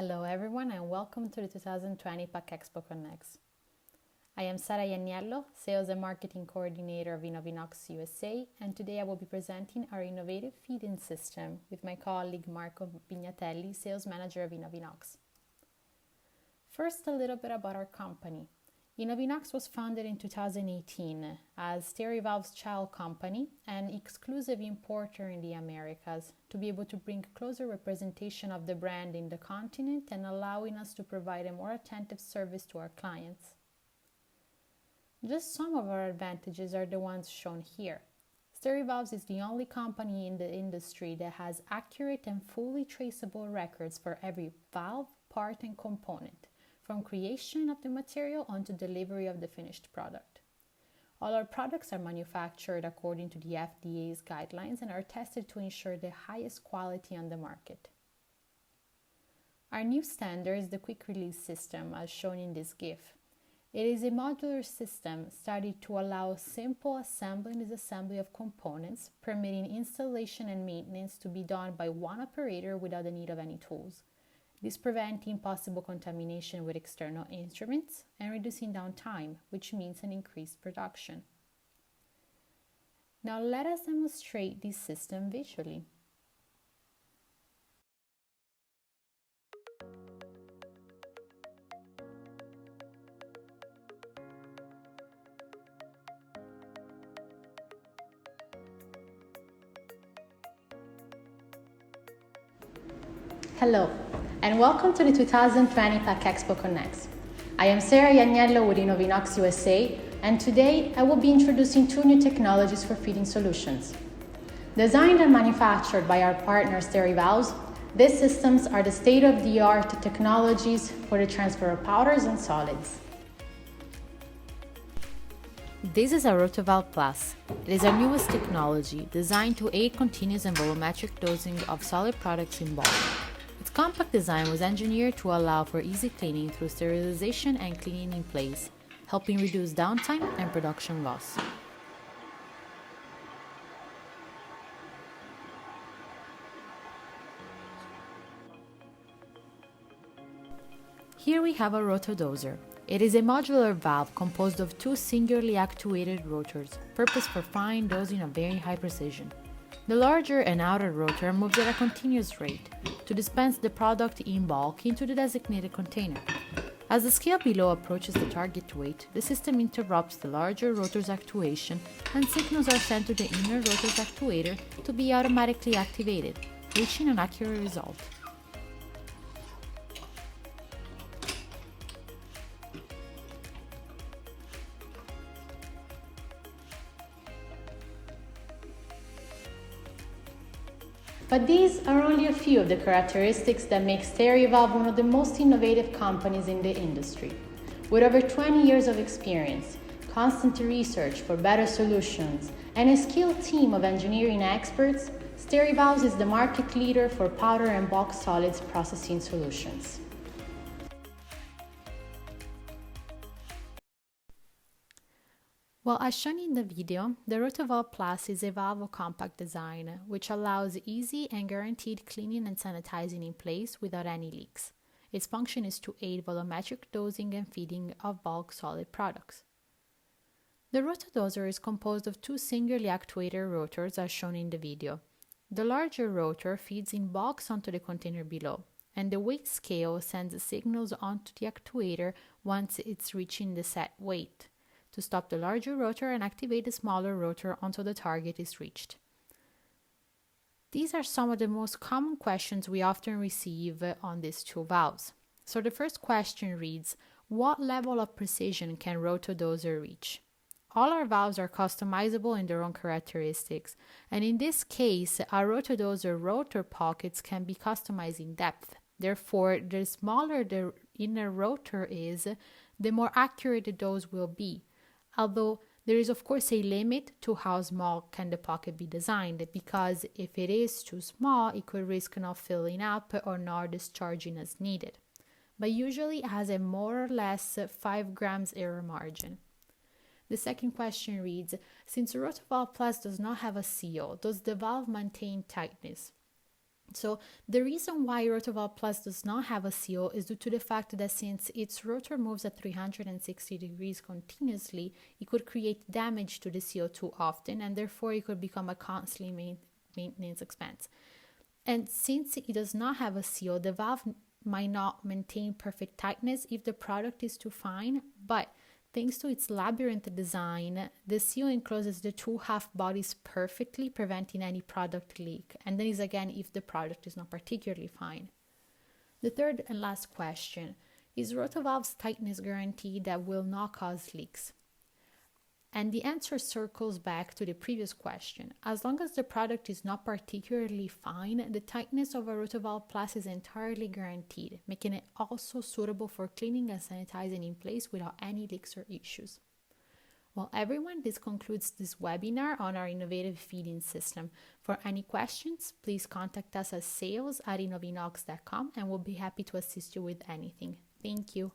Hello everyone and welcome to the 2020 PAC Expo Connects. I am Sara Ianiello, Sales and Marketing Coordinator of InovInox USA, and today I will be presenting our innovative feeding system with my colleague Marco Pignatelli, Sales Manager of InovInox. First, a little bit about our company. InovInox was founded in 2018 as Sterivalve's child company and exclusive importer in the Americas to be able to bring closer representation of the brand in the continent and allowing us to provide a more attentive service to our clients. Just some of our advantages are the ones shown here. Sterivalves is the only company in the industry that has accurate and fully traceable records for every valve, part, and component, from creation of the material onto delivery of the finished product. All our products are manufactured according to the FDA's guidelines and are tested to ensure the highest quality on the market. Our new standard is the quick release system as shown in this GIF. It is a modular system studied to allow simple assembly and disassembly of components, permitting installation and maintenance to be done by one operator without the need of any tools. This preventing possible contamination with external instruments and reducing downtime, which means an increased production. Now let us demonstrate this system visually. Hello, and welcome to the 2020 PAC Expo Connects. I am Sara Ianiello with InovInox USA, and today I will be introducing two new technologies for feeding solutions. Designed and manufactured by our partner Sterivalves, these systems are the state-of-the-art technologies for the transfer of powders and solids. This is our RotoValve Plus. It is our newest technology designed to aid continuous and volumetric dosing of solid products in bulk. Its compact design was engineered to allow for easy cleaning through sterilization and cleaning in place, helping reduce downtime and production loss. Here we have a rotodoser. It is a modular valve composed of two singularly actuated rotors, purposed for fine dosing of very high precision. The larger and outer rotor moves at a continuous rate to dispense the product in bulk into the designated container. As the scale below approaches the target weight, the system interrupts the larger rotor's actuation and signals are sent to the inner rotor's actuator to be automatically activated, reaching an accurate result. But these are only a few of the characteristics that make Sterivalve one of the most innovative companies in the industry. With over 20 years of experience, constant research for better solutions, and a skilled team of engineering experts, Sterivalve is the market leader for powder and bulk solids processing solutions. Well, as shown in the video, the RotoValve Plus is a valve of compact design, which allows easy and guaranteed cleaning and sanitizing in place without any leaks. Its function is to aid volumetric dosing and feeding of bulk solid products. The rotodoser is composed of two singularly actuated rotors as shown in the video. The larger rotor feeds in bulks onto the container below, and the weight scale sends signals onto the actuator once it's reaching the set weight, to stop the larger rotor and activate the smaller rotor until the target is reached. These are some of the most common questions we often receive on these two valves. So the first question reads, what level of precision can rotodoser reach? All our valves are customizable in their own characteristics, and in this case, our rotodoser rotor pockets can be customized in depth. Therefore, the smaller the inner rotor is, the more accurate the dose will be. Although there is of course a limit to how small can the pocket be designed, because if it is too small, it could risk not filling up or not discharging as needed. But usually it has a more or less 5 grams error margin. The second question reads, since RotoValve Plus does not have a seal, does the valve maintain tightness? So the reason why Rotoval Plus does not have a seal is due to the fact that since its rotor moves at 360 degrees continuously, it could create damage to the seal too often, and therefore it could become a costly maintenance expense. And since it does not have a seal, the valve might not maintain perfect tightness if the product is too fine, but thanks to its labyrinth design, the seal encloses the two half bodies perfectly, preventing any product leak. And that is again if the product is not particularly fine. The third and last question, is Rotovalve's tightness guaranteed that will not cause leaks? And the answer circles back to the previous question. As long as the product is not particularly fine, the tightness of a Rotovalve Plus is entirely guaranteed, making it also suitable for cleaning and sanitizing in place without any leaks or issues. Well, everyone, this concludes this webinar on our innovative feeding system. For any questions, please contact us at sales@inovinox.com and we'll be happy to assist you with anything. Thank you.